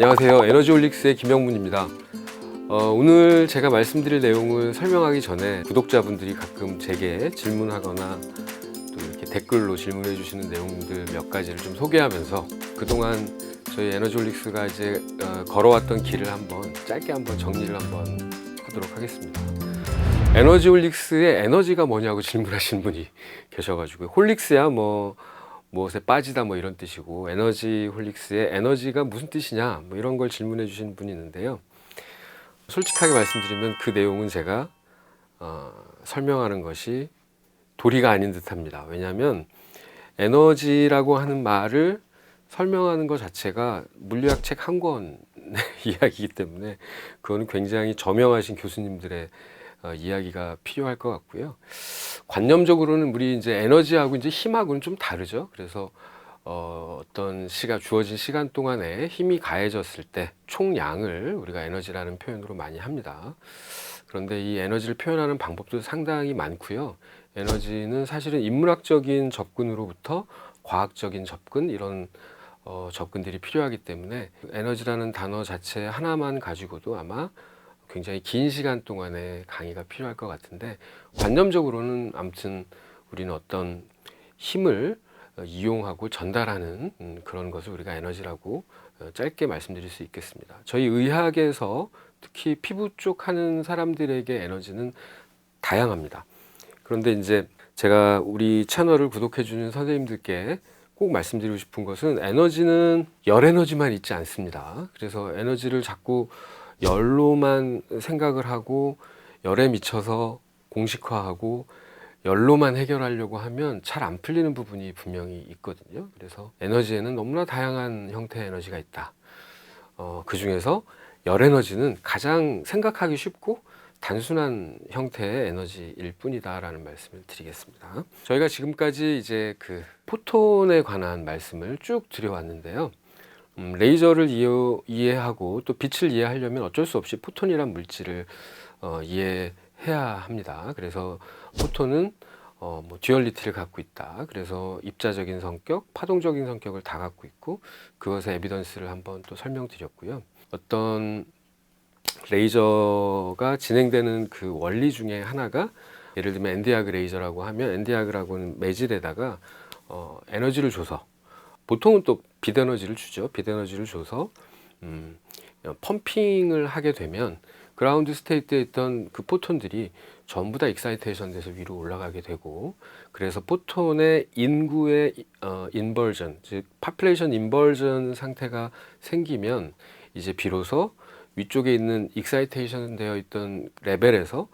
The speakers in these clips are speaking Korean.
안녕하세요. 에너지홀릭스의 김영문입니다. 오늘 제가 말씀드릴 내용을 설명하기 전에 구독자분들이 가끔 제게 질문하거나 또 이렇게 댓글로 질문해 주시는 내용들 몇 가지를 좀 소개하면서 그동안 저희 에너지홀릭스가 이제 걸어왔던 길을 짧게 정리를 하도록 하겠습니다. 에너지홀릭스의 에너지가 뭐냐고 질문하시는 분이 계셔가지고, 홀릭스야 무엇에 빠지다 이런 뜻이고, 에너지홀릭스의 에너지가 무슨 뜻이냐 이런 걸 질문해 주시는 분이 있는데요. 솔직하게 말씀드리면 그 내용은 제가 설명하는 것이 도리가 아닌 듯합니다. 왜냐하면 에너지라고 하는 말을 설명하는 것 자체가 물리학 책 한 권 이야기이기 때문에 그거는 굉장히 저명하신 교수님들의 이야기가 필요할 것 같고요. 관념적으로는 우리 이제 에너지하고 이제 힘하고는 좀 다르죠. 그래서 어떤 주어진 시간 동안에 힘이 가해졌을 때 총량을 우리가 에너지라는 표현으로 많이 합니다. 그런데 이 에너지를 표현하는 방법도 상당히 많고요. 에너지는 사실은 인문학적인 접근으로부터 과학적인 접근, 이런 접근들이 필요하기 때문에 에너지라는 단어 자체 하나만 가지고도 아마 굉장히 긴 시간 동안의 강의가 필요할 것 같은데, 관념적으로는 아무튼 우리는 어떤 힘을 이용하고 전달하는 그런 것을 우리가 에너지라고 짧게 말씀드릴 수 있겠습니다. 저희 의학에서 특히 피부 쪽 하는 사람들에게 에너지는 다양합니다. 그런데 이제 제가 우리 채널을 구독해 주는 선생님들께 꼭 말씀드리고 싶은 것은, 에너지는 열 에너지만 있지 않습니다. 그래서 에너지를 자꾸 열로만 생각을 하고 열에 미쳐서 공식화하고 열로만 해결하려고 하면 잘 안 풀리는 부분이 분명히 있거든요. 그래서 에너지에는 너무나 다양한 형태의 에너지가 있다. 그 중에서 열 에너지는 가장 생각하기 쉽고 단순한 형태의 에너지일 뿐이다라는 말씀을 드리겠습니다. 저희가 지금까지 이제 그 포톤에 관한 말씀을 쭉 드려왔는데요. 레이저를 이해하고 또 빛을 이해하려면 어쩔 수 없이 포톤이란 물질을 이해해야 합니다. 그래서 포톤은 듀얼리티를 갖고 있다. 그래서 입자적인 성격, 파동적인 성격을 다 갖고 있고, 그것의 에비던스를 한번 또 설명드렸고요. 어떤 레이저가 진행되는 그 원리 중에 하나가, 예를 들면 엔디아그 레이저라고 하면, 엔디아그라고는 매질에다가 에너지를 줘서, 보통은 또 빛에너지를 주죠. 빛에너지를 줘서 펌핑을 하게 되면 그라운드 스테이트에 있던 그 포톤들이 전부 다 익사이테이션 돼서 위로 올라가게 되고, 그래서 포톤의 인구의 인버전, 즉 파퓰레이션 인버전 상태가 생기면 이제 비로소 위쪽에 있는 익사이테이션 되어 있던 레벨에서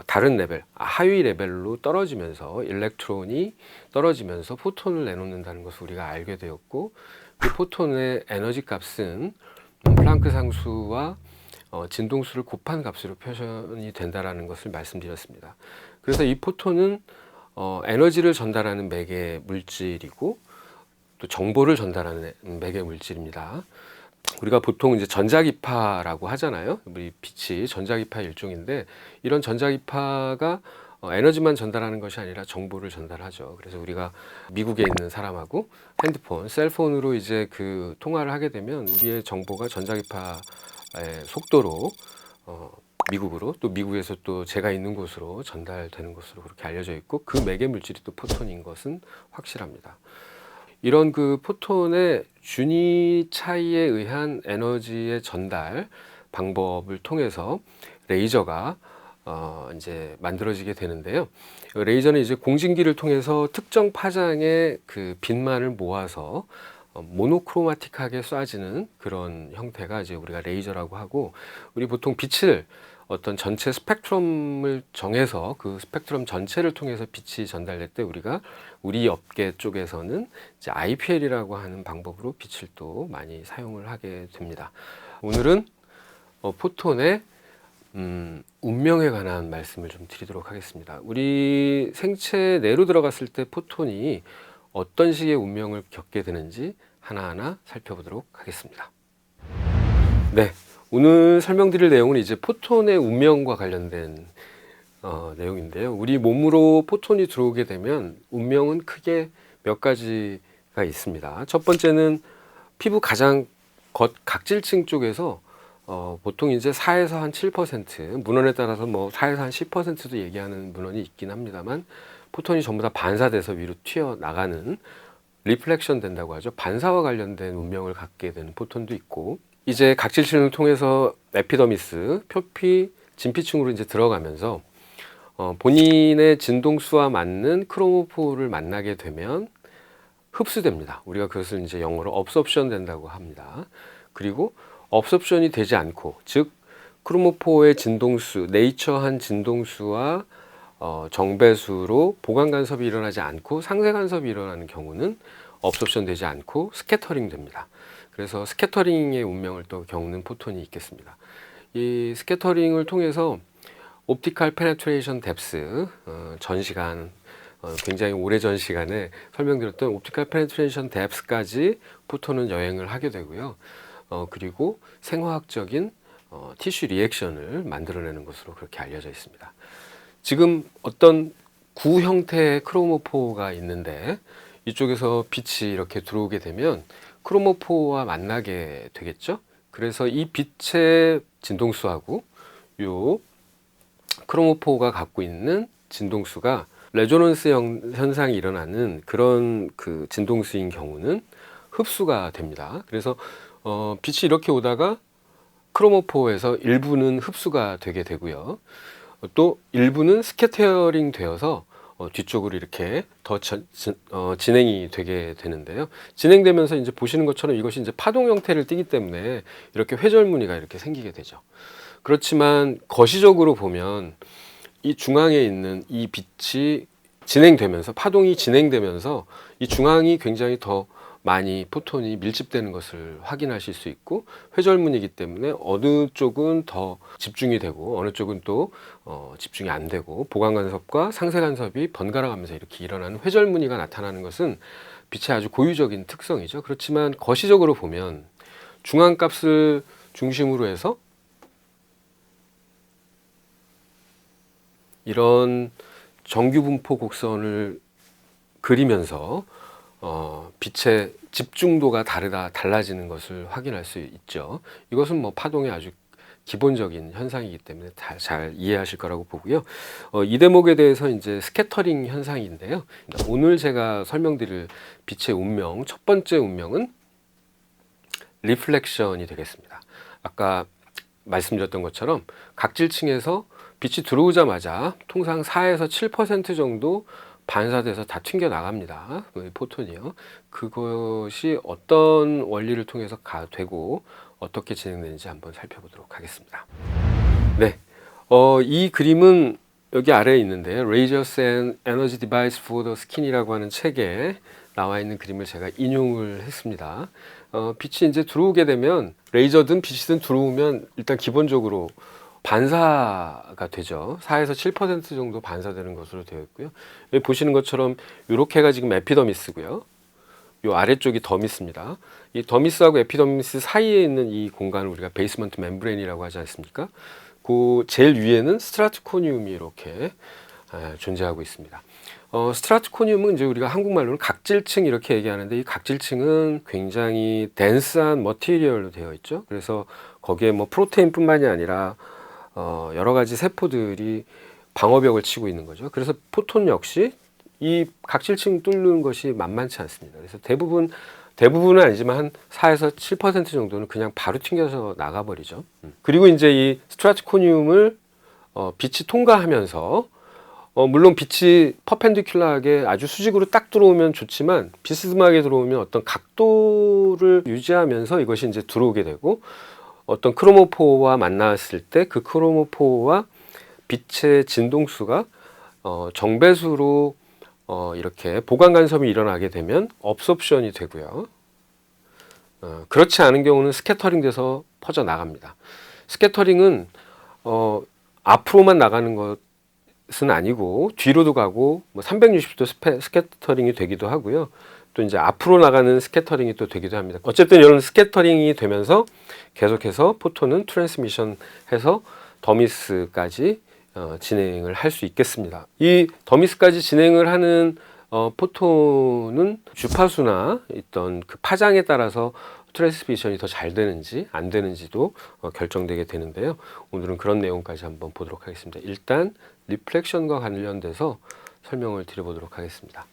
다른 레벨, 하위 레벨로 떨어지면서 일렉트론이 떨어지면서 포톤을 내놓는다는 것을 우리가 알게 되었고, 그 포톤의 에너지 값은 플랑크 상수와 진동수를 곱한 값으로 표현이 된다는 것을 말씀드렸습니다. 그래서 이 포톤은 에너지를 전달하는 매개 물질이고 또 정보를 전달하는 매개 물질입니다. 우리가 보통 이제 전자기파라고 하잖아요. 우리 빛이 전자기파의 일종인데, 이런 전자기파가 에너지만 전달하는 것이 아니라 정보를 전달하죠. 그래서 우리가 미국에 있는 사람하고 핸드폰, 셀폰으로 이제 그 통화를 하게 되면 우리의 정보가 전자기파의 속도로 미국으로, 또 미국에서 또 제가 있는 곳으로 전달되는 것으로 그렇게 알려져 있고, 그 매개 물질이 또 포톤인 것은 확실합니다. 이런 그 포톤의 준위 차이에 의한 에너지의 전달 방법을 통해서 레이저가 이제 만들어지게 되는데요. 레이저는 이제 공진기를 통해서 특정 파장의 그 빛만을 모아서 모노크로마틱하게 쏴지는 그런 형태가 이제 우리가 레이저라고 하고, 우리 보통 빛을 어떤 전체 스펙트럼을 정해서 그 스펙트럼 전체를 통해서 빛이 전달될 때 우리가 우리 업계 쪽에서는 이제 IPL이라고 하는 방법으로 빛을 또 많이 사용을 하게 됩니다. 오늘은 포톤의 운명에 관한 말씀을 좀 드리도록 하겠습니다. 우리 생체 내로 들어갔을 때 포톤이 어떤 식의 운명을 겪게 되는지 하나하나 살펴보도록 하겠습니다. 네, 오늘 설명드릴 내용은 이제 포톤의 운명과 관련된 내용인데요. 우리 몸으로 포톤이 들어오게 되면 운명은 크게 몇 가지가 있습니다. 첫 번째는 피부 가장 겉 각질층 쪽에서 보통 이제 4에서 한 7%, 문헌에 따라서 뭐 4에서 한 10%도 얘기하는 문헌이 있긴 합니다만, 포톤이 전부 다 반사돼서 위로 튀어나가는, 리플렉션 된다고 하죠. 반사와 관련된 운명을 갖게 되는 포톤도 있고, 이제 각질층을 통해서 에피더미스, 표피, 진피층으로 이제 들어가면서 본인의 진동수와 맞는 크로모포를 만나게 되면 흡수됩니다. 우리가 그것을 이제 영어로 업섭션 된다고 합니다. 그리고 업섭션이 되지 않고, 즉 크로모포의 진동수, 네이처한 진동수와 정배수로 보강 간섭이 일어나지 않고 상쇄 간섭이 일어나는 경우는 업섭션 되지 않고 스캐터링 됩니다. 그래서 스캐터링의 운명을 또 겪는 포톤이 있겠습니다. 이 스캐터링을 통해서 옵티컬 페네트레이션 뎁스, 전 시간 굉장히 오래전 시간에 설명드렸던 옵티컬 페네트레이션 뎁스까지 포톤은 여행을 하게 되고요. 그리고 생화학적인 티슈 리액션을 만들어내는 것으로 그렇게 알려져 있습니다. 지금 어떤 구 형태의 크로모포가 있는데, 이쪽에서 빛이 이렇게 들어오게 되면 크로모포와 만나게 되겠죠. 그래서 이 빛의 진동수하고 요 크로모포가 갖고 있는 진동수가 레조넌스 현상이 일어나는 그런 그 진동수인 경우는 흡수가 됩니다. 그래서 빛이 이렇게 오다가 크로모포에서 일부는 흡수가 되게 되고요. 또 일부는 스캐터링 되어서 뒤쪽으로 이렇게 더 진행이 되게 되는데요. 진행되면서 이제 보시는 것처럼 이것이 이제 파동 형태를 띠기 때문에 이렇게 회절무늬가 이렇게 생기게 되죠. 그렇지만 거시적으로 보면 이 중앙에 있는 이 빛이 진행되면서, 파동이 진행되면서 이 중앙이 굉장히 더 많이 포톤이 밀집되는 것을 확인하실 수 있고, 회절무늬이기 때문에 어느 쪽은 더 집중이 되고 어느 쪽은 또 집중이 안 되고, 보강 간섭과 상쇄 간섭이 번갈아 가면서 이렇게 일어나는 회절무늬가 나타나는 것은 빛의 아주 고유적인 특성이죠. 그렇지만 거시적으로 보면 중앙값을 중심으로 해서 이런 정규분포 곡선을 그리면서 빛의 집중도가 달라지는 것을 확인할 수 있죠. 이것은 뭐 파동의 아주 기본적인 현상이기 때문에 잘 이해하실 거라고 보고요. 이 대목에 대해서 이제 스캐터링 현상인데요. 오늘 제가 설명드릴 빛의 운명, 첫 번째 운명은 리플렉션이 되겠습니다. 아까 말씀드렸던 것처럼 각질층에서 빛이 들어오자마자 통상 4에서 7% 정도 반사돼서 다 튕겨 나갑니다. 포톤이요. 그것이 어떤 원리를 통해서 되고 어떻게 진행되는지 한번 살펴보도록 하겠습니다. 네, 이 그림은 여기 아래에 있는데, Lasers and Energy Device for the Skin이라고 하는 책에 나와 있는 그림을 제가 인용을 했습니다. 빛이 이제 들어오게 되면, 레이저든 빛이든 들어오면 일단 기본적으로 반사가 되죠. 4에서 7% 정도 반사되는 것으로 되어 있고요. 여기 보시는 것처럼 이렇게가 지금 에피더미스고요. 이 아래쪽이 더미스입니다. 이 더미스하고 에피더미스 사이에 있는 이 공간을 우리가 베이스먼트 멤브레인이라고 하지 않습니까? 그 제일 위에는 스트라토코니움이 이렇게 존재하고 있습니다. 스트라토코니움은 이제 우리가 한국말로는 각질층 이렇게 얘기하는데, 이 각질층은 굉장히 덴스한 머티리얼로 되어 있죠. 그래서 거기에 뭐 프로테인뿐만이 아니라 여러 가지 세포들이 방어벽을 치고 있는 거죠. 그래서 포톤 역시 이 각질층 뚫는 것이 만만치 않습니다. 그래서 대부분은 아니지만 한 4에서 7% 정도는 그냥 바로 튕겨서 나가버리죠. 그리고 이제 이 스트라토코니움을 빛이 통과하면서, 물론 빛이 퍼펜디큘러하게 아주 수직으로 딱 들어오면 좋지만, 비스듬하게 들어오면 어떤 각도를 유지하면서 이것이 이제 들어오게 되고, 어떤 크로모포와 만났을 때 그 크로모포와 빛의 진동수가 정배수로 이렇게 보강 간섭이 일어나게 되면 업소션이 되고요. 그렇지 않은 경우는 스캐터링 돼서 퍼져 나갑니다. 스캐터링은 앞으로만 나가는 것은 아니고 뒤로도 가고, 뭐 360도 스캐터링이 되기도 하고요. 또 이제 앞으로 나가는 스캐터링이 또 되기도 합니다. 어쨌든 이런 스캐터링이 되면서 계속해서 포톤은 트랜스미션 해서 더미스까지 진행을 할 수 있겠습니다. 이 더미스까지 진행을 하는 포톤은 주파수나 있던 그 파장에 따라서 트랜스미션이 더 잘 되는지 안 되는지도 결정되게 되는데요. 오늘은 그런 내용까지 한번 보도록 하겠습니다. 일단 리플렉션과 관련돼서 설명을 드려보도록 하겠습니다.